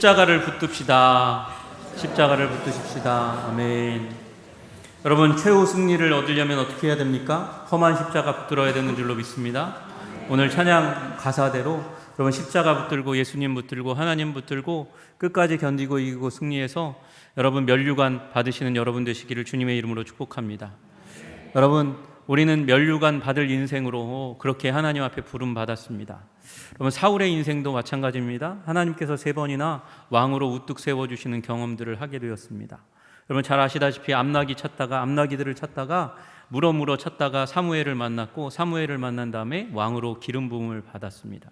십자가를 붙듭시다. 십자가를 붙드십시다. 아멘. 여러분, 최후 승리를 얻으려면 어떻게 해야 됩니까? 험한 십자가 붙들어야 되는 줄로 믿습니다. 오늘 찬양 가사대로 여러분 십자가 붙들고 예수님 붙들고 하나님 붙들고 끝까지 견디고 이기고 승리해서 여러분 면류관 받으시는 여러분 되시기를 주님의 이름으로 축복합니다. 여러분, 우리는 면류관 받을 인생으로 그렇게 하나님 앞에 부름 받았습니다. 여러분, 사울의 인생도 마찬가지입니다. 하나님께서 3번이나 왕으로 우뚝 세워주시는 경험들을 하게 되었습니다. 여러분 잘 아시다시피 암나기들을 찾다가 물어 찾다가 사무엘을 만났고, 사무엘을 만난 다음에 왕으로 기름 부음을 받았습니다.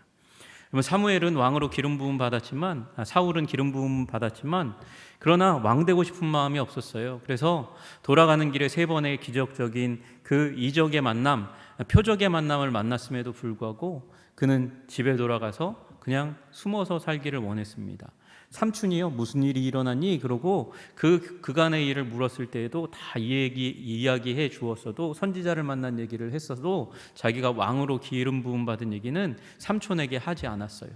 여러분, 사무엘은 왕으로 기름 부음 받았지만, 사울은 기름 부음 받았지만, 그러나 왕 되고 싶은 마음이 없었어요. 그래서 돌아가는 길에 3번의 기적적인 그 이적의 만남, 표적의 만남을 만났음에도 불구하고 그는 집에 돌아가서 그냥 숨어서 살기를 원했습니다. 삼촌이요, 무슨 일이 일어났니? 그러고 그간의 일을 물었을 때에도 다 이야기해 주었어도, 선지자를 만난 얘기를 했어도 자기가 왕으로 기름 부음 받은 얘기는 삼촌에게 하지 않았어요.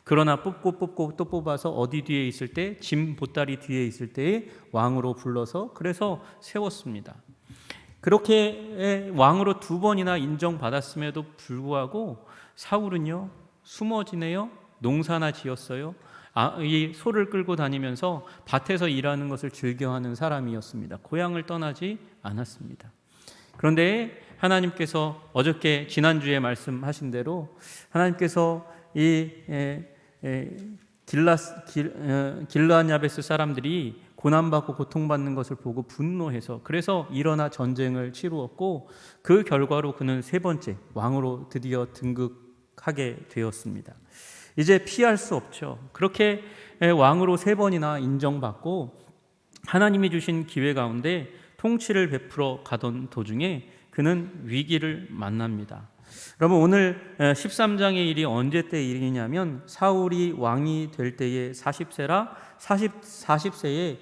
그러나 뽑고 또 뽑아서 어디 뒤에 있을 때, 짐 보따리 뒤에 있을 때에 왕으로 불러서 그래서 세웠습니다. 그렇게 왕으로 2번이나 인정받았음에도 불구하고 사울은요, 숨어 지내요, 농사나 지었어요. 이 소를 끌고 다니면서 밭에서 일하는 것을 즐겨하는 사람이었습니다. 고향을 떠나지 않았습니다. 그런데 하나님께서 어저께 지난주에 말씀하신 대로 하나님께서 이 길르앗 야베스 사람들이 고난받고 고통받는 것을 보고 분노해서 그래서 일어나 전쟁을 치루었고, 그 결과로 그는 3번째 왕으로 드디어 등극하게 되었습니다. 이제 피할 수 없죠. 그렇게 왕으로 3번이나 인정받고 하나님이 주신 기회 가운데 통치를 베풀어 가던 도중에 그는 위기를 만납니다. 여러분, 오늘 13장의 일이 언제 때 일이냐면 사울이 왕이 될 때에 40세에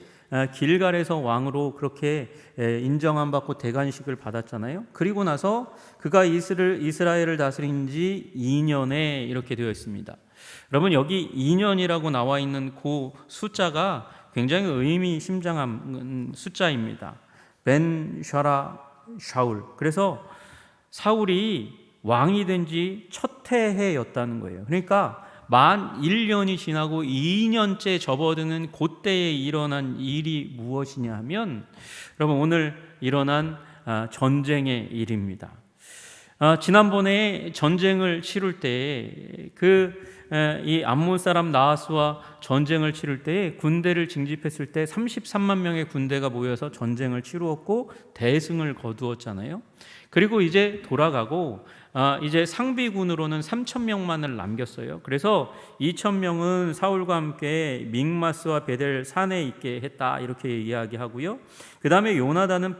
길갈에서 왕으로 그렇게 인정 안 받고 대관식을 받았잖아요. 그리고 나서 그가 이스라엘을 다스린 지 2년에 이렇게 되어 있습니다. 여러분, 여기 2년이라고 나와 있는 그 숫자가 굉장히 의미심장한 숫자입니다. 벤 샤라 샤울. 그래서 사울이 왕이 된 지 첫 해였다는 거예요. 그러니까 만 1년이 지나고 2년째 접어드는 그때에 일어난 일이 무엇이냐 하면, 여러분, 오늘 일어난 전쟁의 일입니다. 지난번에 전쟁을 치룰 때 이 암몬 사람 나하스와 전쟁을 치룰 때 군대를 징집했을 때 33만 명의 군대가 모여서 전쟁을 치루었고 대승을 거두었잖아요. 그리고 이제 돌아가고 이제 상비군으로는 3,000명만을 남겼어요. 그래서 2,000명은 사울과 함께 믹마스와 베델 산에 있게 했다, 이렇게 이야기하고요. 그 다음에 요나단은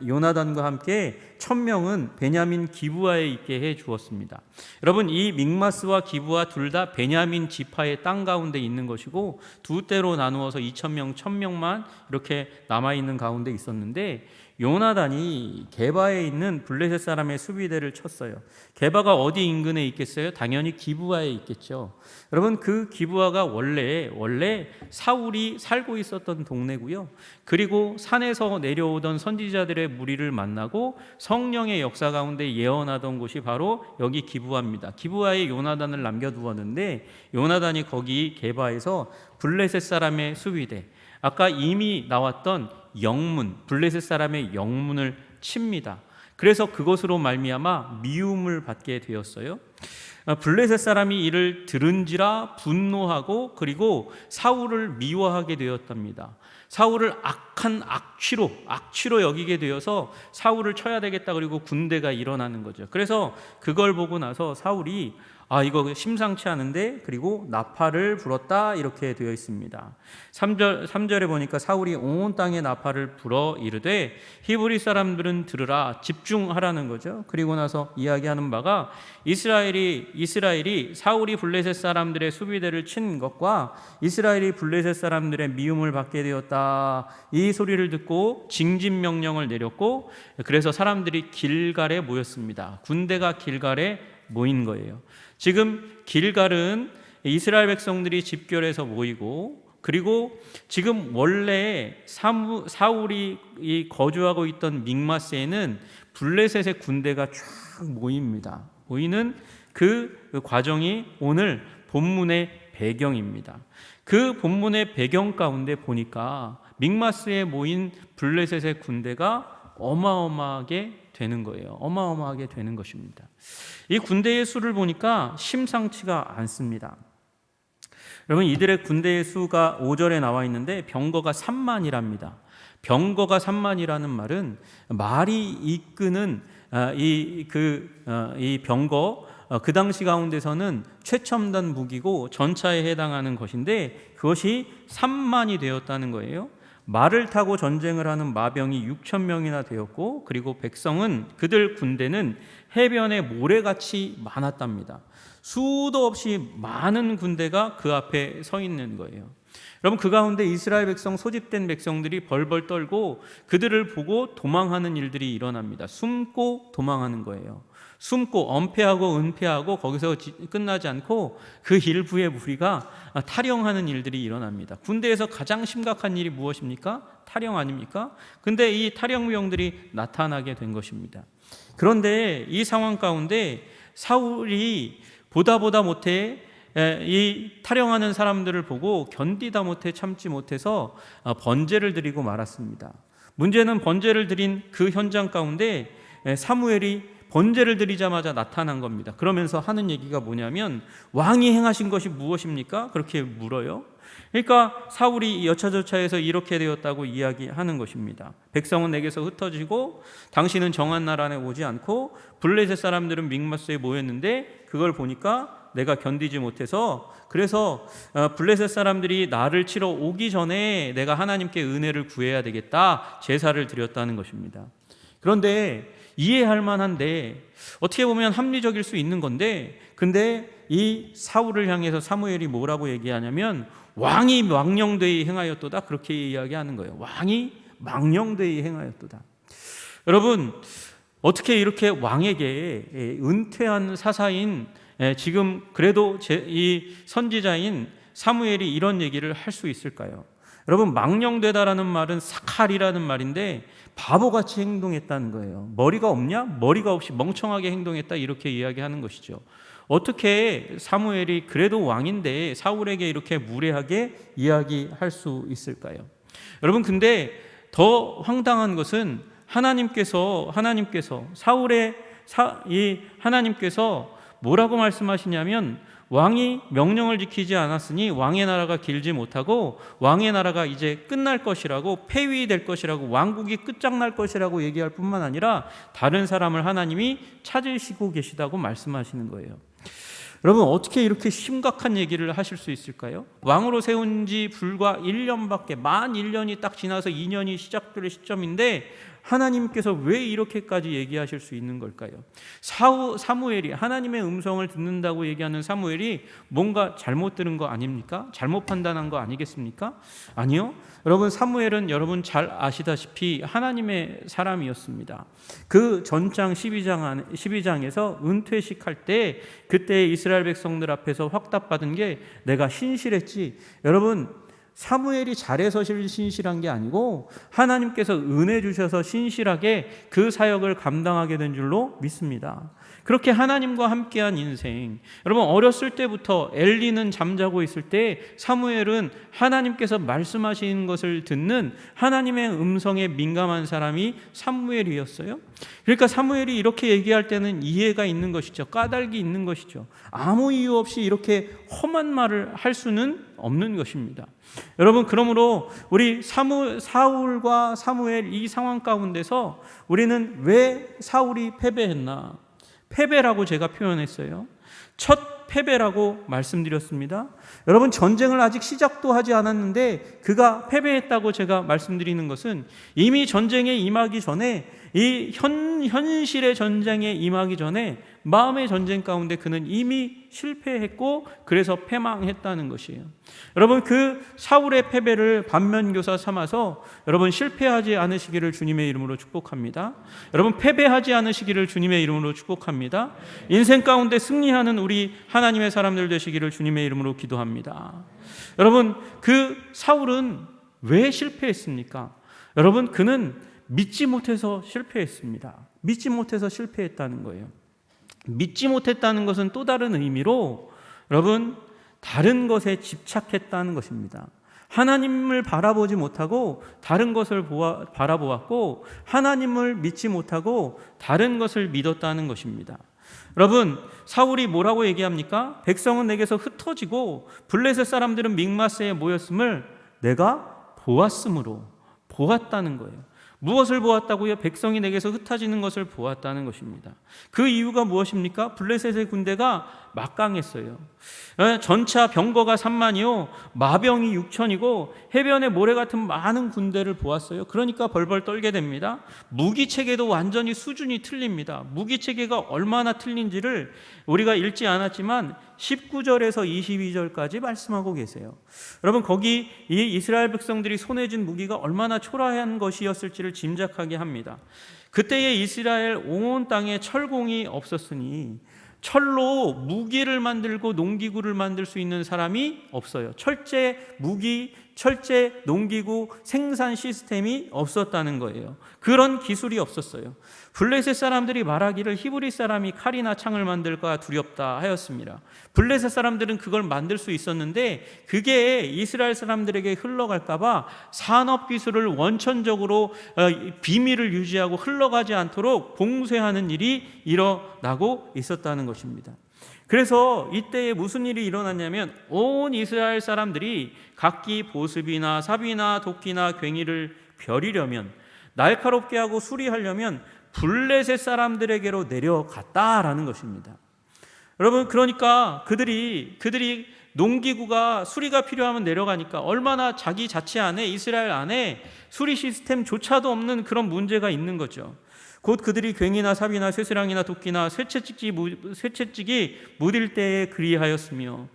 요나단과 함께 1,000명은 베냐민 기브아에 있게 해 주었습니다. 여러분, 이 믹마스와 기브아 둘 다 베냐민 지파의 땅 가운데 있는 것이고, 두 때로 나누어서 2,000명, 1,000명만 이렇게 남아있는 가운데 있었는데, 요나단이 게바에 있는 블레셋 사람의 수비대를 쳤어요. 게바가 어디 인근에 있겠어요? 당연히 기브아에 있겠죠. 여러분, 그 기브아가 원래 사울이 살고 있었던 동네고요. 그리고 산에서 내려오던 선지자들의 무리를 만나고 성령의 역사 가운데 예언하던 곳이 바로 여기 기브아입니다. 기브아에 요나단을 남겨두었는데, 요나단이 거기 게바에서 블레셋 사람의 수비대, 아까 이미 나왔던 영문, 블레셋 사람의 영문을 칩니다. 그래서 그것으로 말미암아 미움을 받게 되었어요. 블레셋 사람이 이를 들은지라 분노하고 그리고 사울을 미워하게 되었답니다. 사울을 악한 악취로 여기게 되어서 사울을 쳐야 되겠다, 그리고 군대가 일어나는 거죠. 그래서 그걸 보고 나서 사울이 이거 심상치 않은데, 그리고 나팔을 불었다, 이렇게 되어 있습니다. 3절에 보니까 사울이 온 땅에 나팔을 불어 이르되 히브리 사람들은 들으라, 집중하라는 거죠. 그리고 나서 이야기하는 바가 이스라엘이 사울이 블레셋 사람들의 수비대를 친 것과 이스라엘이 블레셋 사람들의 미움을 받게 되었다, 이 소리를 듣고 징집 명령을 내렸고, 그래서 사람들이 길갈에 모였습니다. 군대가 길갈에 모인 거예요. 지금 길갈은 이스라엘 백성들이 집결해서 모이고, 그리고 지금 원래 사울이 거주하고 있던 믹마스에는 블레셋의 군대가 쫙 모입니다. 모이는 그 과정이 오늘 본문의 배경입니다. 그 본문의 배경 가운데 보니까 믹마스에 모인 블레셋의 군대가 어마어마하게 되는 거예요. 어마어마하게 되는 것입니다. 이 군대의 수를 보니까 심상치가 않습니다. 여러분, 이들의 군대의 수가 5절에 나와 있는데 병거가 3만이랍니다. 병거가 3만이라는 말은 말이 이끄는 이 병거, 그 당시 가운데서는 최첨단 무기고 전차에 해당하는 것인데 그것이 3만이 되었다는 거예요. 말을 타고 전쟁을 하는 마병이 6천 명이나 되었고, 그리고 백성은, 그들 군대는 해변에 모래같이 많았답니다. 수도 없이 많은 군대가 그 앞에 서 있는 거예요. 여러분, 그 가운데 이스라엘 백성, 소집된 백성들이 벌벌 떨고 그들을 보고 도망하는 일들이 일어납니다. 숨고 도망하는 거예요. 숨고 엄폐하고 은폐하고 거기서 끝나지 않고 그 일부의 무리가 탈영하는 일들이 일어납니다. 군대에서 가장 심각한 일이 무엇입니까? 탈영 아닙니까? 근데 이 탈영병들이 나타나게 된 것입니다. 그런데 이 상황 가운데 사울이 보다 못해 이 탈영하는 사람들을 보고 견디다 못해 참지 못해서 번제를 드리고 말았습니다. 문제는 번제를 드린 그 현장 가운데 사무엘이 번제를 드리자마자 나타난 겁니다. 그러면서 하는 얘기가 뭐냐면, 왕이 행하신 것이 무엇입니까? 그렇게 물어요. 그러니까 사울이 여차저차해서 이렇게 되었다고 이야기하는 것입니다. 백성은 내게서 흩어지고 당신은 정한 날 안에 오지 않고 블레셋 사람들은 믹마스에 모였는데 그걸 보니까 내가 견디지 못해서, 그래서 블레셋 사람들이 나를 치러 오기 전에 내가 하나님께 은혜를 구해야 되겠다, 제사를 드렸다는 것입니다. 그런데 이해할 만한데, 어떻게 보면 합리적일 수 있는 건데, 근데 이 사울을 향해서 사무엘이 뭐라고 얘기하냐면 왕이 망령되이 행하였도다, 그렇게 이야기하는 거예요. 왕이 망령되이 행하였도다. 여러분, 어떻게 이렇게 왕에게 은퇴한 사사인, 지금 그래도 이 선지자인 사무엘이 이런 얘기를 할 수 있을까요? 여러분, 망령되다라는 말은 사칼이라는 말인데 바보같이 행동했다는 거예요. 머리가 없냐? 머리가 없이 멍청하게 행동했다, 이렇게 이야기하는 것이죠. 어떻게 사무엘이 그래도 왕인데 사울에게 이렇게 무례하게 이야기할 수 있을까요? 여러분, 근데 더 황당한 것은 하나님께서 하나님께서 뭐라고 말씀하시냐면, 왕이 명령을 지키지 않았으니 왕의 나라가 길지 못하고 왕의 나라가 이제 끝날 것이라고, 폐위될 것이라고, 왕국이 끝장날 것이라고 얘기할 뿐만 아니라 다른 사람을 하나님이 찾으시고 계시다고 말씀하시는 거예요. 여러분, 어떻게 이렇게 심각한 얘기를 하실 수 있을까요? 왕으로 세운 지 불과 1년밖에, 만 1년이 딱 지나서 2년이 시작될 시점인데 하나님께서 왜 이렇게까지 얘기하실 수 있는 걸까요? 사무엘이, 하나님의 음성을 듣는다고 얘기하는 사무엘이 뭔가 잘못 들은 거 아닙니까? 잘못 판단한 거 아니겠습니까? 아니요. 여러분, 사무엘은 여러분 잘 아시다시피 하나님의 사람이었습니다. 그 전장 12장에서 은퇴식 할 때, 그때 이스라엘 백성들 앞에서 확답받은 게 내가 신실했지. 여러분, 사무엘이 잘해서 신실한 게 아니고 하나님께서 은혜 주셔서 신실하게 그 사역을 감당하게 된 줄로 믿습니다. 그렇게 하나님과 함께한 인생, 여러분, 어렸을 때부터 엘리는 잠자고 있을 때 사무엘은 하나님께서 말씀하시는 것을 듣는 하나님의 음성에 민감한 사람이 사무엘이었어요. 그러니까 사무엘이 이렇게 얘기할 때는 이해가 있는 것이죠. 까닭이 있는 것이죠. 아무 이유 없이 이렇게 험한 말을 할 수는 없는 것입니다. 여러분, 그러므로 우리 사울과 사무엘 이 상황 가운데서 우리는 왜 사울이 패배했나? 패배라고 제가 표현했어요. 첫 패배라고 말씀드렸습니다. 여러분, 전쟁을 아직 시작도 하지 않았는데 그가 패배했다고 제가 말씀드리는 것은, 이미 전쟁에 임하기 전에, 이 현실의 전쟁에 임하기 전에 마음의 전쟁 가운데 그는 이미 실패했고 그래서 패망했다는 것이에요. 여러분, 그 사울의 패배를 반면교사 삼아서 여러분 실패하지 않으시기를 주님의 이름으로 축복합니다. 여러분, 패배하지 않으시기를 주님의 이름으로 축복합니다. 인생 가운데 승리하는 우리 하나님의 사람들 되시기를 주님의 이름으로 기도합니다. 여러분, 그 사울은 왜 실패했습니까? 여러분, 그는 믿지 못해서 실패했습니다. 믿지 못해서 실패했다는 거예요. 믿지 못했다는 것은 또 다른 의미로 여러분, 다른 것에 집착했다는 것입니다. 하나님을 바라보지 못하고 다른 것을 바라보았고, 하나님을 믿지 못하고 다른 것을 믿었다는 것입니다. 여러분, 사울이 뭐라고 얘기합니까? 백성은 내게서 흩어지고 블레셋 사람들은 믹마스에 모였음을 내가 보았다는 거예요. 무엇을 보았다고요? 백성이 내게서 흩어지는 것을 보았다는 것입니다. 그 이유가 무엇입니까? 블레셋의 군대가 막강했어요. 전차 병거가 3만이요, 마병이 6천이고 해변에 모래 같은 많은 군대를 보았어요. 그러니까 벌벌 떨게 됩니다. 무기 체계도 완전히 수준이 틀립니다. 무기 체계가 얼마나 틀린지를 우리가 읽지 않았지만 19절에서 22절까지 말씀하고 계세요. 여러분, 거기 이 이스라엘 백성들이 손에 쥔 무기가 얼마나 초라한 것이었을지를 짐작하게 합니다. 그때의 이스라엘 온 땅에 철공이 없었으니 철로 무기를 만들고 농기구를 만들 수 있는 사람이 없어요. 철제 무기, 철제 농기구 생산 시스템이 없었다는 거예요. 그런 기술이 없었어요. 블레셋 사람들이 말하기를 히브리 사람이 칼이나 창을 만들까 두렵다 하였습니다. 블레셋 사람들은 그걸 만들 수 있었는데 그게 이스라엘 사람들에게 흘러갈까 봐 산업 기술을 원천적으로 비밀을 유지하고 흘러가지 않도록 봉쇄하는 일이 일어나고 있었다는 것입니다. 그래서 이때에 무슨 일이 일어났냐면 온 이스라엘 사람들이 각기 보습이나 삽이나 도끼나 괭이를 벼리려면, 날카롭게 하고 수리하려면 블레셋 사람들에게로 내려갔다라는 것입니다. 여러분, 그러니까 그들이 농기구가 수리가 필요하면 내려가니까 얼마나 자기 자체 안에, 이스라엘 안에 수리 시스템조차도 없는 그런 문제가 있는 거죠. 곧 그들이 괭이나 삽이나 쇠쇠랑이나 도끼나 쇠채찍이 무딜 때에 그리하였으며,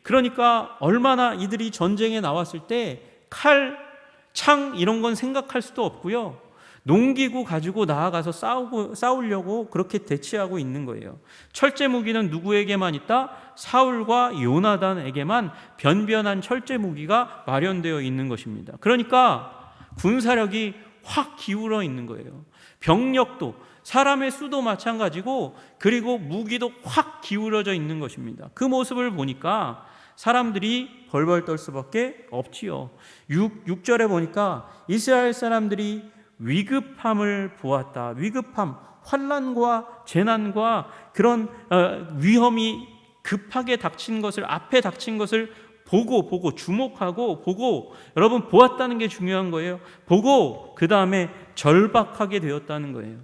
그러니까 얼마나 이들이 전쟁에 나왔을 때 칼, 창 이런 건 생각할 수도 없고요. 농기구 가지고 나아가서 싸우려고 그렇게 대치하고 있는 거예요. 철제 무기는 누구에게만 있다? 사울과 요나단에게만 변변한 철제 무기가 마련되어 있는 것입니다. 그러니까 군사력이 확 기울어 있는 거예요. 병력도, 사람의 수도 마찬가지고, 그리고 무기도 확 기울어져 있는 것입니다. 그 모습을 보니까 사람들이 벌벌 떨 수밖에 없지요. 6절에 보니까 이스라엘 사람들이 위급함을 보았다. 위급함, 환난과 재난과 그런 위험이 급하게 닥친 것을, 앞에 닥친 것을 보고 주목하고 보고, 여러분 보았다는 게 중요한 거예요. 보고 그 다음에 절박하게 되었다는 거예요.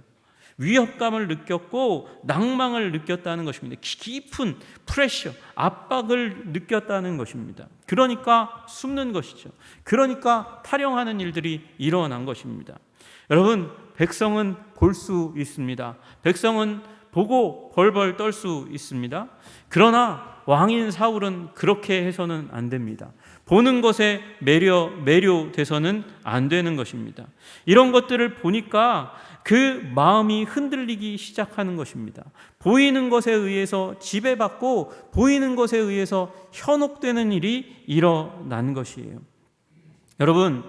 위협감을 느꼈고 낭망을 느꼈다는 것입니다. 깊은 프레셔, 압박을 느꼈다는 것입니다. 그러니까 숨는 것이죠. 그러니까 탈영하는 일들이 일어난 것입니다. 여러분, 백성은 볼 수 있습니다. 백성은 보고 벌벌 떨 수 있습니다. 그러나 왕인 사울은 그렇게 해서는 안 됩니다. 보는 것에 매료돼서는 안 되는 것입니다. 이런 것들을 보니까 그 마음이 흔들리기 시작하는 것입니다. 보이는 것에 의해서 지배받고 보이는 것에 의해서 현혹되는 일이 일어난 것이에요. 여러분,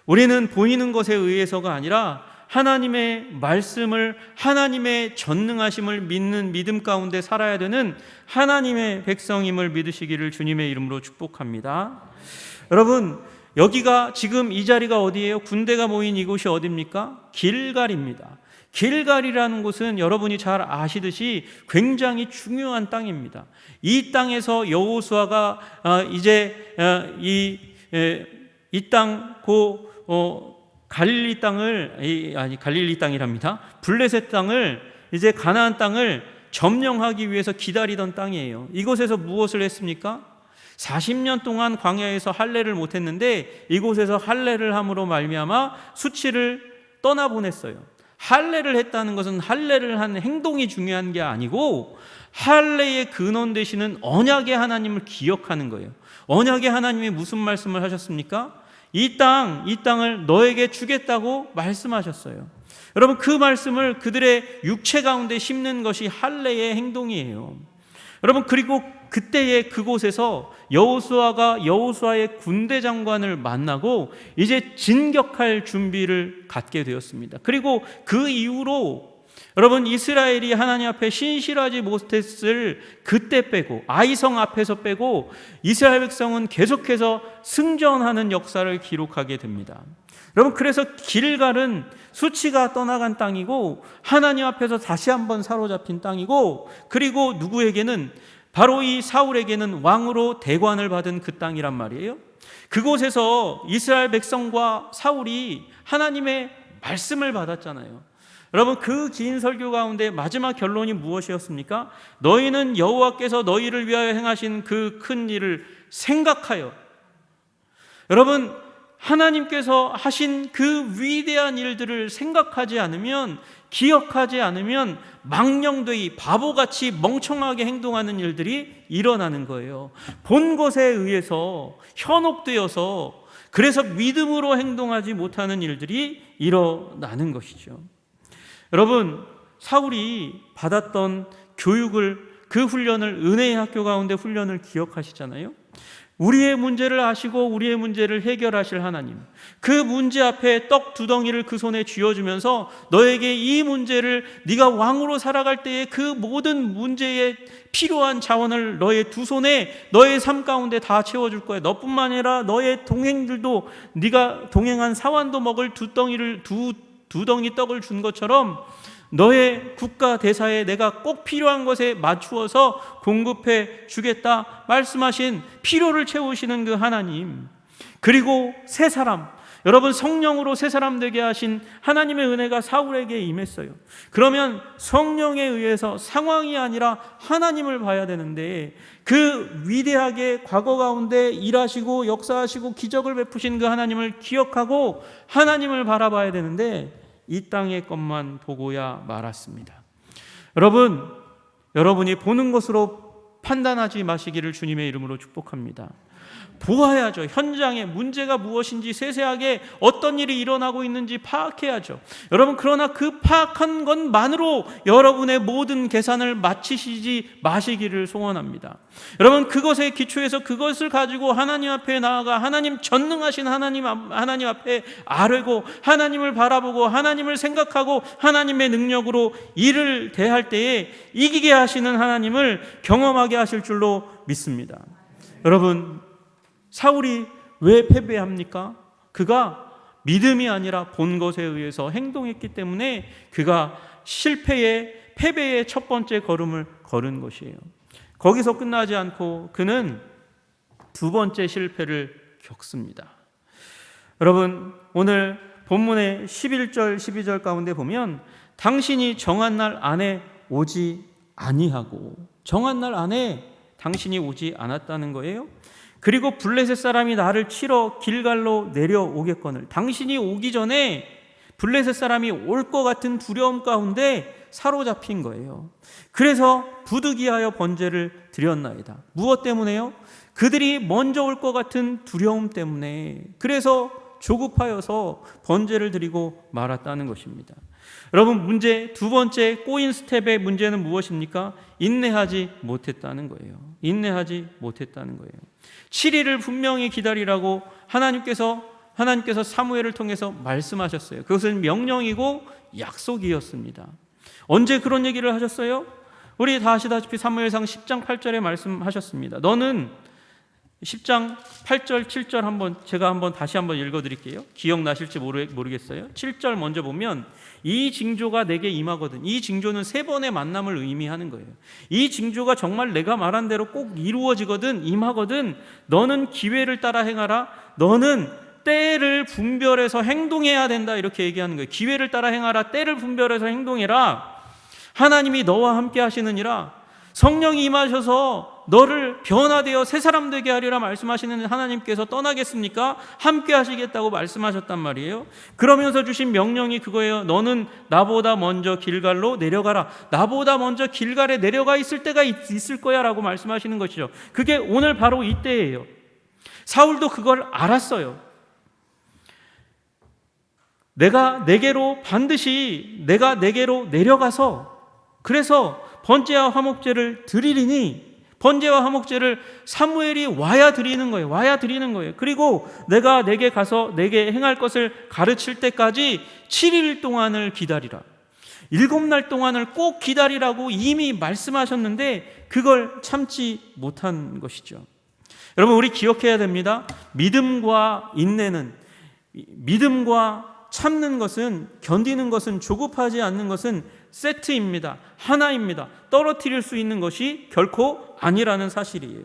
우리는 보이는 것에 의해서가 아니라 하나님의 말씀을, 하나님의 전능하심을 믿는 믿음 가운데 살아야 되는 하나님의 백성임을 믿으시기를 주님의 이름으로 축복합니다. 여러분, 여기가 지금 이 자리가 어디예요? 군대가 모인 이곳이 어디입니까? 길갈입니다. 길갈이라는 곳은 여러분이 잘 아시듯이 굉장히 중요한 땅입니다. 이 땅에서 여호수아가 이제 이 땅 갈릴리 땅이랍니다. 블레셋 땅을, 이제 가나안 땅을 점령하기 위해서 기다리던 땅이에요. 이곳에서 무엇을 했습니까? 40년 동안 광야에서 할례를 못했는데 이곳에서 할례를 함으로 말미암아 수치를 떠나보냈어요. 할례를 했다는 것은 할례를 한 행동이 중요한 게 아니고 할례의 근원 되시는 언약의 하나님을 기억하는 거예요. 언약의 하나님이 무슨 말씀을 하셨습니까? 이 땅을 너에게 주겠다고 말씀하셨어요. 여러분, 그 말씀을 그들의 육체 가운데 심는 것이 할례의 행동이에요. 여러분, 그리고 그때의 그곳에서 여호수아의 군대 장관을 만나고 이제 진격할 준비를 갖게 되었습니다. 그리고 그 이후로 여러분, 이스라엘이 하나님 앞에 신실하지 못했을 그때 빼고, 아이성 앞에서 빼고 이스라엘 백성은 계속해서 승전하는 역사를 기록하게 됩니다. 여러분, 그래서 길갈은 수치가 떠나간 땅이고 하나님 앞에서 다시 한번 사로잡힌 땅이고, 그리고 누구에게는, 바로 이 사울에게는 왕으로 대관을 받은 그 땅이란 말이에요. 그곳에서 이스라엘 백성과 사울이 하나님의 말씀을 받았잖아요. 여러분, 그 긴 설교 가운데 마지막 결론이 무엇이었습니까? 너희는 여호와께서 너희를 위하여 행하신 그 큰 일을 생각하여, 여러분, 하나님께서 하신 그 위대한 일들을 생각하지 않으면, 기억하지 않으면 망령되이 바보같이 멍청하게 행동하는 일들이 일어나는 거예요. 본 것에 의해서 현혹되어서, 그래서 믿음으로 행동하지 못하는 일들이 일어나는 것이죠. 여러분, 사울이 받았던 교육을, 그 훈련을, 은혜의 학교 가운데 훈련을 기억하시잖아요. 우리의 문제를 아시고 우리의 문제를 해결하실 하나님, 그 문제 앞에 떡 두 덩이를 그 손에 쥐어주면서 너에게 이 문제를, 네가 왕으로 살아갈 때에 그 모든 문제에 필요한 자원을 너의 두 손에, 너의 삶 가운데 다 채워줄 거야. 너뿐만 아니라 너의 동행들도, 네가 동행한 사환도 먹을 두 덩이 떡을 준 것처럼 너의 국가 대사에 내가 꼭 필요한 것에 맞추어서 공급해 주겠다 말씀하신, 필요를 채우시는 그 하나님, 그리고 새 사람, 여러분, 성령으로 새 사람 되게 하신 하나님의 은혜가 사울에게 임했어요. 그러면 성령에 의해서 상황이 아니라 하나님을 봐야 되는데, 그 위대하게 과거 가운데 일하시고 역사하시고 기적을 베푸신 그 하나님을 기억하고 하나님을 바라봐야 되는데 이 땅의 것만 보고야 말았습니다. 여러분이 보는 것으로 판단하지 마시기를 주님의 이름으로 축복합니다. 보아야죠. 현장에 문제가 무엇인지 세세하게 어떤 일이 일어나고 있는지 파악해야죠. 여러분, 그러나 그 파악한 것만으로 여러분의 모든 계산을 마치시지 마시기를 소원합니다. 여러분, 그것에 기초해서 그것을 가지고 하나님 앞에 나아가 하나님, 전능하신 하나님 앞에 아뢰고 하나님을 바라보고 하나님을 생각하고 하나님의 능력으로 일을 대할 때에 이기게 하시는 하나님을 경험하게 하실 줄로 믿습니다. 여러분, 사울이 왜 패배합니까? 그가 믿음이 아니라 본 것에 의해서 행동했기 때문에 그가 패배의 첫 번째 걸음을 걸은 것이에요. 거기서 끝나지 않고 그는 두 번째 실패를 겪습니다. 여러분, 오늘 본문의 11절 12절 가운데 보면 당신이 정한 날 안에 오지 아니하고, 정한 날 안에 당신이 오지 않았다는 거예요. 그리고 블레셋 사람이 나를 치러 길갈로 내려오겠거늘, 당신이 오기 전에 블레셋 사람이 올 것 같은 두려움 가운데 사로잡힌 거예요. 그래서 부득이하여 번제를 드렸나이다. 무엇 때문에요? 그들이 먼저 올 것 같은 두려움 때문에, 그래서 조급하여서 번제를 드리고 말았다는 것입니다. 여러분, 두 번째 꼬인 스텝의 문제는 무엇입니까? 인내하지 못했다는 거예요. 인내하지 못했다는 거예요. 7일을 분명히 기다리라고 하나님께서 사무엘을 통해서 말씀하셨어요. 그것은 명령이고 약속이었습니다. 언제 그런 얘기를 하셨어요? 우리 다 아시다시피 사무엘상 10장 8절에 말씀하셨습니다. 너는 10장 8절 7절 제가 다시 한번 읽어드릴게요. 기억나실지 모르겠어요. 7절 먼저 보면 이 징조가 내게 임하거든. 이 징조는 3번의 만남을 의미하는 거예요. 이 징조가 정말 내가 말한 대로 꼭 이루어지거든, 임하거든. 너는 기회를 따라 행하라. 너는 때를 분별해서 행동해야 된다, 이렇게 얘기하는 거예요. 기회를 따라 행하라. 때를 분별해서 행동해라. 하나님이 너와 함께 하시느니라. 성령이 임하셔서 너를 변화되어 새 사람 되게 하리라 말씀하시는 하나님께서 떠나겠습니까? 함께 하시겠다고 말씀하셨단 말이에요. 그러면서 주신 명령이 그거예요. 너는 나보다 먼저 길갈로 내려가라. 나보다 먼저 길갈에 내려가 있을 때가 있을 거야 라고 말씀하시는 것이죠. 그게 오늘 바로 이때예요. 사울도 그걸 알았어요. 내가 내게로 내려가서 그래서 번제와 화목제를 드리리니, 번제와 화목제를 사무엘이 와야 드리는 거예요. 그리고 내가 내게 가서 내게 행할 것을 가르칠 때까지 7일 동안을 기다리라. 7날 동안을 꼭 기다리라고 이미 말씀하셨는데 그걸 참지 못한 것이죠. 여러분, 우리 기억해야 됩니다. 믿음과 참는 것은, 견디는 것은, 조급하지 않는 것은 세트입니다. 하나입니다. 떨어뜨릴 수 있는 것이 결코 아니라는 사실이에요.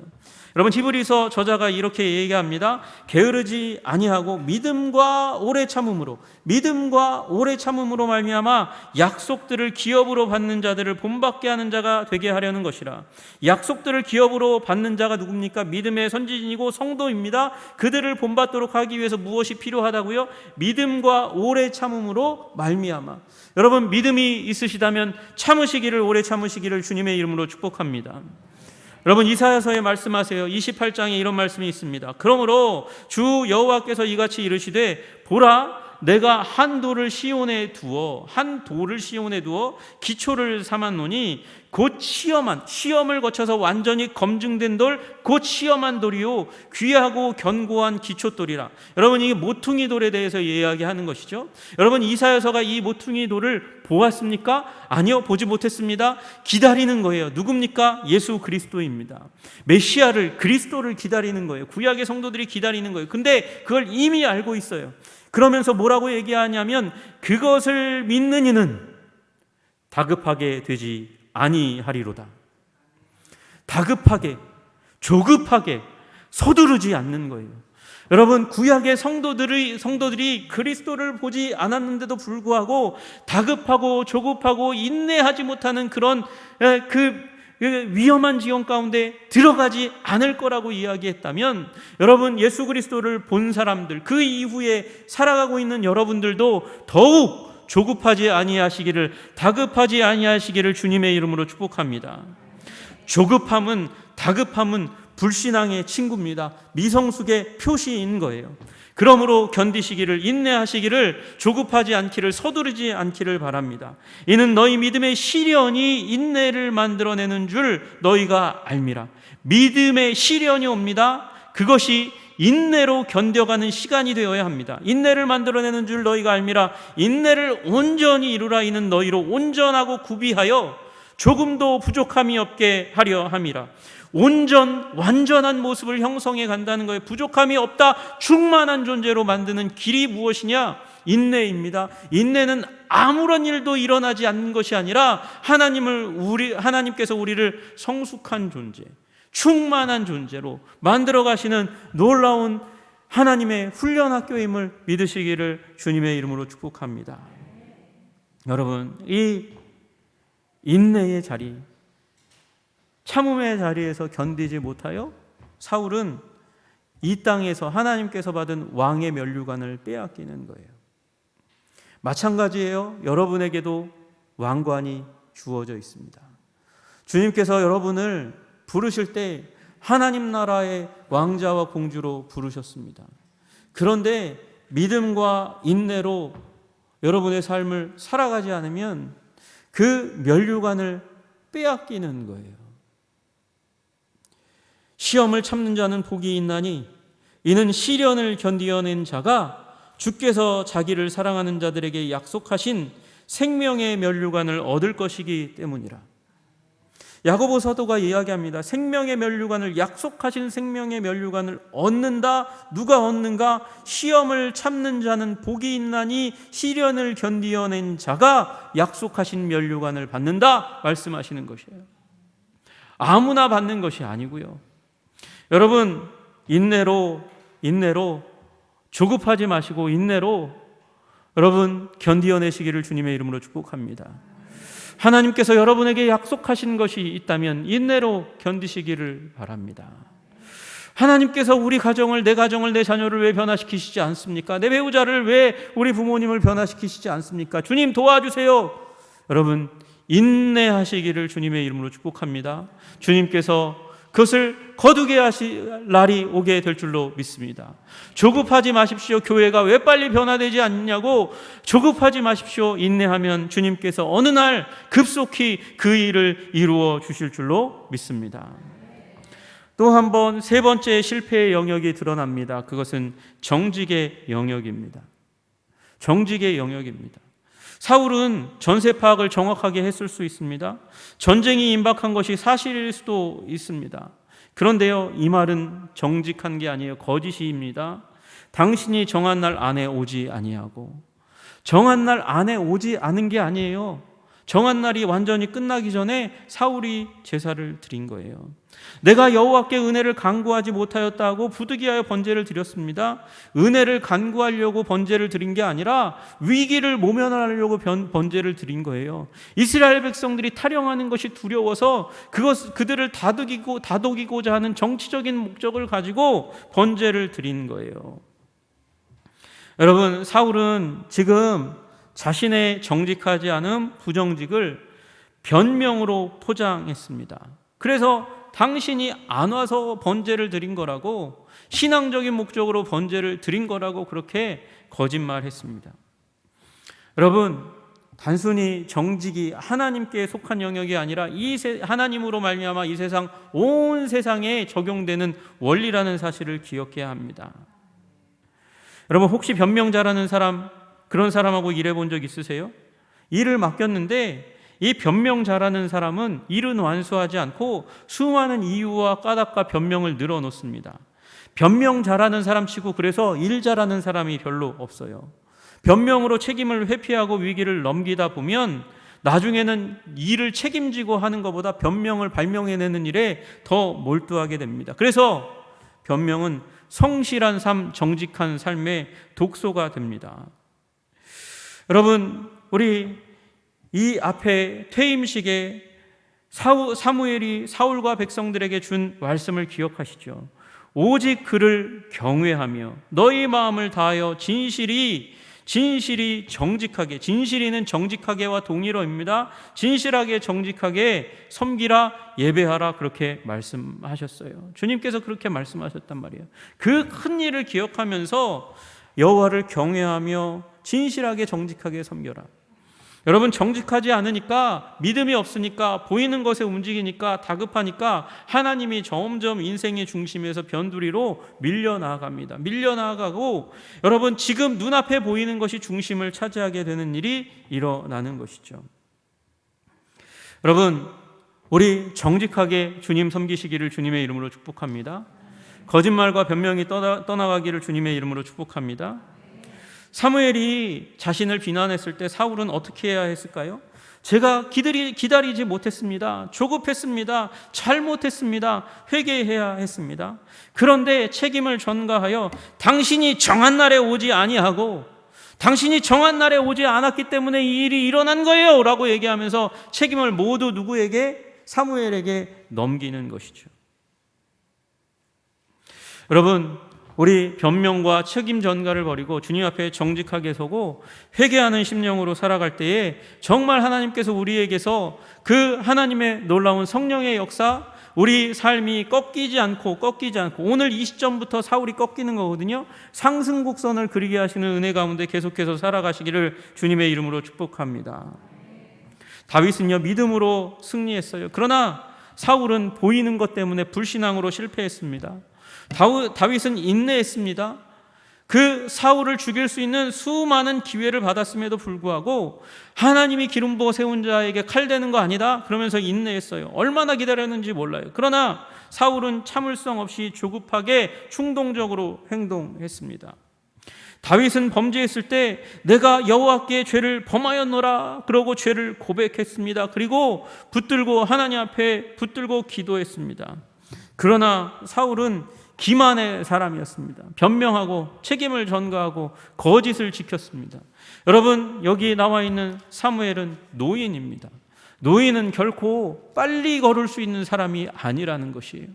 여러분, 히브리서 저자가 이렇게 얘기합니다. 게으르지 아니하고 믿음과 오래 참음으로 말미암아 약속들을 기업으로 받는 자들을 본받게 하는 자가 되게 하려는 것이라. 약속들을 기업으로 받는 자가 누굽니까? 믿음의 선지진이고 성도입니다. 그들을 본받도록 하기 위해서 무엇이 필요하다고요? 믿음과 오래 참음으로 말미암아. 여러분, 믿음이 있으시다면 참으시기를, 오래 참으시기를 주님의 이름으로 축복합니다. 여러분, 이사야서에 말씀하세요. 28장에 이런 말씀이 있습니다. 그러므로 주 여호와께서 이같이 이르시되, 보라, 내가 한 돌을 시온에 두어 기초를 삼았노니 곧 시험을 거쳐서 완전히 검증된 돌, 곧 시험한 돌이요 귀하고 견고한 기초돌이라. 여러분, 이게 모퉁이 돌에 대해서 이야기하는 것이죠. 여러분, 이사야서가 이 모퉁이 돌을 보았습니까? 아니요, 보지 못했습니다. 기다리는 거예요. 누굽니까? 예수 그리스도입니다. 메시아를, 그리스도를 기다리는 거예요. 구약의 성도들이 기다리는 거예요. 근데 그걸 이미 알고 있어요. 그러면서 뭐라고 얘기하냐면, 그것을 믿는 이는 다급하게 되지 아니하리로다. 다급하게, 조급하게, 서두르지 않는 거예요. 여러분, 구약의 성도들이 그리스도를 보지 않았는데도 불구하고 다급하고 조급하고 인내하지 못하는 그런 그 위험한 지경 가운데 들어가지 않을 거라고 이야기했다면, 여러분, 예수 그리스도를 본 사람들, 그 이후에 살아가고 있는 여러분들도 더욱 조급하지 아니하시기를, 다급하지 아니하시기를 주님의 이름으로 축복합니다. 다급함은 불신앙의 친구입니다. 미성숙의 표시인 거예요. 그러므로 견디시기를, 인내하시기를, 조급하지 않기를, 서두르지 않기를 바랍니다. 이는 너희 믿음의 시련이 인내를 만들어내는 줄 너희가 알미라. 믿음의 시련이 옵니다. 그것이 인내로 견뎌가는 시간이 되어야 합니다. 인내를 만들어내는 줄 너희가 알미라. 인내를 온전히 이루라. 이는 너희로 온전하고 구비하여 조금도 부족함이 없게 하려 함이라. 완전한 모습을 형성해 간다는 거예요. 부족함이 없다, 충만한 존재로 만드는 길이 무엇이냐? 인내입니다. 인내는 아무런 일도 일어나지 않는 것이 아니라 하나님께서 우리를 성숙한 존재, 충만한 존재로 만들어 가시는 놀라운 하나님의 훈련 학교임을 믿으시기를 주님의 이름으로 축복합니다. 여러분, 이 인내의 자리, 참음의 자리에서 견디지 못하여 사울은 이 땅에서 하나님께서 받은 왕의 면류관을 빼앗기는 거예요. 마찬가지예요. 여러분에게도 왕관이 주어져 있습니다. 주님께서 여러분을 부르실 때 하나님 나라의 왕자와 공주로 부르셨습니다. 그런데 믿음과 인내로 여러분의 삶을 살아가지 않으면 그 면류관을 빼앗기는 거예요. 시험을 참는 자는 복이 있나니 이는 시련을 견디어낸 자가 주께서 자기를 사랑하는 자들에게 약속하신 생명의 면류관을 얻을 것이기 때문이라. 야고보 사도가 이야기합니다. 생명의 면류관을, 약속하신 생명의 면류관을 얻는다. 누가 얻는가? 시험을 참는 자는 복이 있나니 시련을 견디어낸 자가 약속하신 면류관을 받는다 말씀하시는 것이에요. 아무나 받는 것이 아니고요. 여러분, 인내로 조급하지 마시고 인내로 여러분 견디어내시기를 주님의 이름으로 축복합니다. 하나님께서 여러분에게 약속하신 것이 있다면 인내로 견디시기를 바랍니다. 하나님께서 우리 가정을, 내 가정을, 내 자녀를 왜 변화시키시지 않습니까? 내 배우자를 왜, 우리 부모님을 변화시키시지 않습니까? 주님 도와주세요. 여러분, 인내하시기를 주님의 이름으로 축복합니다. 주님께서 그것을 거두게 하실 날이 오게 될 줄로 믿습니다. 조급하지 마십시오. 교회가 왜 빨리 변화되지 않냐고 조급하지 마십시오. 인내하면 주님께서 어느 날 급속히 그 일을 이루어 주실 줄로 믿습니다. 또 한 번, 세 번째 실패의 영역이 드러납니다. 그것은 정직의 영역입니다. 정직의 영역입니다. 사울은 전세 파악을 정확하게 했을 수 있습니다. 전쟁이 임박한 것이 사실일 수도 있습니다. 그런데요, 이 말은 정직한 게 아니에요. 거짓입니다. 당신이 정한 날 안에 오지 아니하고, 정한 날 안에 오지 않은 게 아니에요. 정한 날이 완전히 끝나기 전에 사울이 제사를 드린 거예요. 내가 여호와께 은혜를 간구하지 못하였다고 부득이하여 번제를 드렸습니다. 은혜를 간구하려고 번제를 드린 게 아니라 위기를 모면하려고 번제를 드린 거예요. 이스라엘 백성들이 탈영하는 것이 두려워서 그들을 다독이고자 하는 정치적인 목적을 가지고 번제를 드린 거예요. 여러분, 사울은 지금 자신의 정직하지 않은 부정직을 변명으로 포장했습니다. 그래서 당신이 안 와서 번제를 드린 거라고, 신앙적인 목적으로 번제를 드린 거라고 그렇게 거짓말했습니다. 여러분, 단순히 정직이 하나님께 속한 영역이 아니라 하나님으로 말미암아 이 세상, 온 세상에 적용되는 원리라는 사실을 기억해야 합니다. 여러분, 혹시 변명 잘하는 사람, 그런 사람하고 일해본 적 있으세요? 일을 맡겼는데 이 변명 잘하는 사람은 일은 완수하지 않고 수많은 이유와 까닭과 변명을 늘어놓습니다. 변명 잘하는 사람 치고 그래서 일 잘하는 사람이 별로 없어요. 변명으로 책임을 회피하고 위기를 넘기다 보면 나중에는 일을 책임지고 하는 것보다 변명을 발명해내는 일에 더 몰두하게 됩니다. 그래서 변명은 성실한 삶, 정직한 삶의 독소가 됩니다. 여러분, 우리 이 앞에 퇴임식에 사무엘이 사울과 백성들에게 준 말씀을 기억하시죠? 오직 그를 경외하며 너희 마음을 다하여 진실이 정직하게, 진실이는 정직하게와 동일어입니다. 진실하게 정직하게 섬기라, 예배하라, 그렇게 말씀하셨어요. 주님께서 그렇게 말씀하셨단 말이에요. 그 큰 일을 기억하면서 여호와를 경외하며 진실하게 정직하게 섬겨라. 여러분, 정직하지 않으니까, 믿음이 없으니까, 보이는 것에 움직이니까, 다급하니까 하나님이 점점 인생의 중심에서 변두리로 밀려나갑니다. 밀려나가고 여러분, 지금 눈앞에 보이는 것이 중심을 차지하게 되는 일이 일어나는 것이죠. 여러분, 우리 정직하게 주님 섬기시기를 주님의 이름으로 축복합니다. 거짓말과 변명이 떠나가기를 주님의 이름으로 축복합니다. 사무엘이 자신을 비난했을 때 사울은 어떻게 해야 했을까요? 제가 기다리지 못했습니다. 조급했습니다. 잘못했습니다. 회개해야 했습니다. 그런데 책임을 전가하여 당신이 정한 날에 오지 아니하고 당신이 정한 날에 오지 않았기 때문에 이 일이 일어난 거예요 라고 얘기하면서 책임을 모두 누구에게? 사무엘에게 넘기는 것이죠. 여러분, 우리 변명과 책임 전가를 버리고 주님 앞에 정직하게 서고 회개하는 심령으로 살아갈 때에 정말 하나님께서 우리에게서 그 하나님의 놀라운 성령의 역사, 우리 삶이 꺾이지 않고 오늘 이 시점부터 사울이 꺾이는 거거든요. 상승곡선을 그리게 하시는 은혜 가운데 계속해서 살아가시기를 주님의 이름으로 축복합니다. 다윗은요, 믿음으로 승리했어요. 그러나 사울은 보이는 것 때문에 불신앙으로 실패했습니다. 다윗은 인내했습니다. 그 사울을 죽일 수 있는 수많은 기회를 받았음에도 불구하고 하나님이 기름 부어 세운 자에게 칼 대는 거 아니다 그러면서 인내했어요. 얼마나 기다렸는지 몰라요. 그러나 사울은 참을성 없이 조급하게 충동적으로 행동했습니다. 다윗은 범죄했을 때 내가 여호와께 죄를 범하였노라 그러고 죄를 고백했습니다. 그리고 하나님 앞에 붙들고 기도했습니다. 그러나 사울은 기만의 사람이었습니다. 변명하고 책임을 전가하고 거짓을 지켰습니다. 여러분, 여기 나와 있는 사무엘은 노인입니다. 노인은 결코 빨리 걸을 수 있는 사람이 아니라는 것이에요.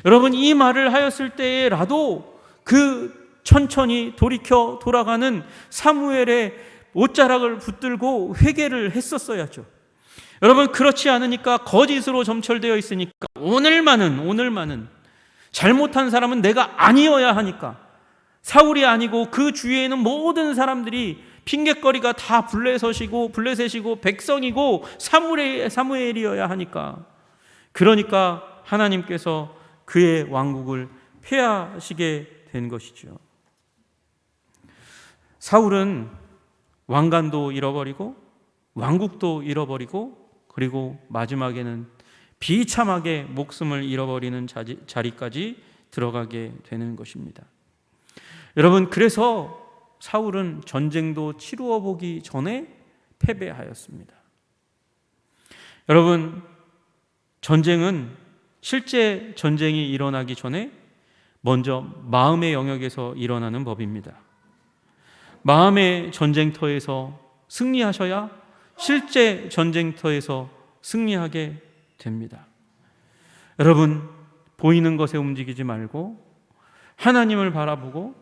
여러분, 이 말을 하였을 때라도 그 천천히 돌이켜 돌아가는 사무엘의 옷자락을 붙들고 회개를 했었어야죠. 여러분, 그렇지 않으니까 거짓으로 점철되어 있으니까 오늘만은 잘못한 사람은 내가 아니어야 하니까, 사울이 아니고 그 주위에 있는 모든 사람들이 핑곗거리가 다 블레셋이고 백성이고 사무엘이어야 하니까, 그러니까 하나님께서 그의 왕국을 폐하시게 된 것이죠. 사울은 왕관도 잃어버리고 왕국도 잃어버리고, 그리고 마지막에는 비참하게 목숨을 잃어버리는 자리까지 들어가게 되는 것입니다. 여러분, 그래서 사울은 전쟁도 치루어 보기 전에 패배하였습니다. 여러분, 전쟁은 실제 전쟁이 일어나기 전에 먼저 마음의 영역에서 일어나는 법입니다. 마음의 전쟁터에서 승리하셔야 실제 전쟁터에서 승리하게 됩니다. 여러분, 보이는 것에 움직이지 말고 하나님을 바라보고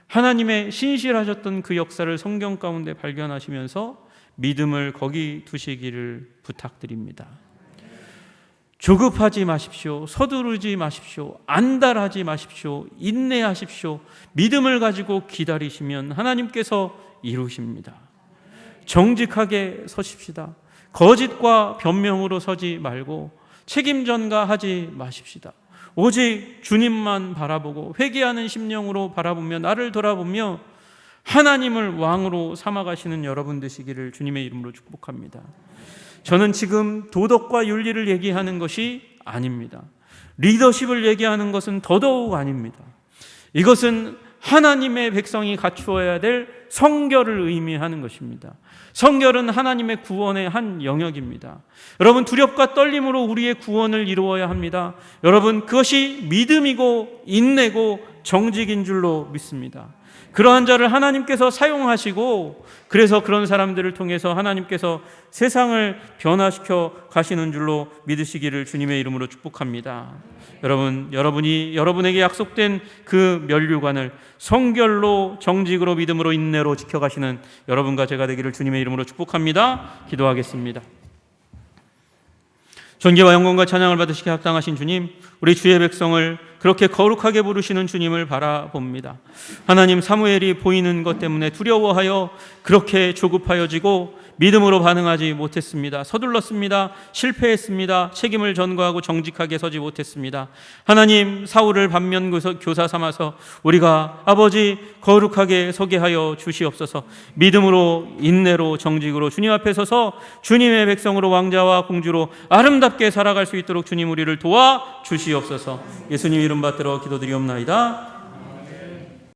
하나님의 신실하셨던 그 역사를 성경 가운데 발견하시면서 믿음을 거기 두시기를 부탁드립니다. 조급하지 마십시오. 서두르지 마십시오. 안달하지 마십시오. 인내하십시오. 믿음을 가지고 기다리시면 하나님께서 이루십니다. 정직하게 서십시다. 거짓과 변명으로 서지 말고 책임 전가하지 마십시다. 오직 주님만 바라보고 회개하는 심령으로 바라보며 나를 돌아보며 하나님을 왕으로 삼아가시는 여러분 되시기를 주님의 이름으로 축복합니다. 저는 지금 도덕과 윤리를 얘기하는 것이 아닙니다. 리더십을 얘기하는 것은 더더욱 아닙니다. 이것은 하나님의 백성이 갖추어야 될 성결을 의미하는 것입니다. 성결은 하나님의 구원의 한 영역입니다. 여러분, 두렵과 떨림으로 우리의 구원을 이루어야 합니다. 여러분, 그것이 믿음이고 인내고 정직인 줄로 믿습니다. 그러한 자를 하나님께서 사용하시고, 그래서 그런 사람들을 통해서 하나님께서 세상을 변화시켜 가시는 줄로 믿으시기를 주님의 이름으로 축복합니다. 여러분이 여러분에게 약속된 그 면류관을 성결로, 정직으로, 믿음으로, 인내로 지켜가시는 여러분과 제가 되기를 주님의 이름으로 축복합니다. 기도하겠습니다. 존귀와 영광과 찬양을 받으시기 합당하신 주님, 우리 주의 백성을 그렇게 거룩하게 부르시는 주님을 바라봅니다. 하나님, 사무엘이 보이는 것 때문에 두려워하여 그렇게 조급하여지고 믿음으로 반응하지 못했습니다. 서둘렀습니다. 실패했습니다. 책임을 전가하고 정직하게 서지 못했습니다. 하나님, 사울을 반면교사 삼아서 우리가 아버지 거룩하게 서게 하여 주시옵소서. 믿음으로, 인내로, 정직으로 주님 앞에 서서 주님의 백성으로, 왕자와 공주로 아름답게 살아갈 수 있도록 주님 우리를 도와 주시옵소서. 예수님 이름 받들어 기도드리옵나이다.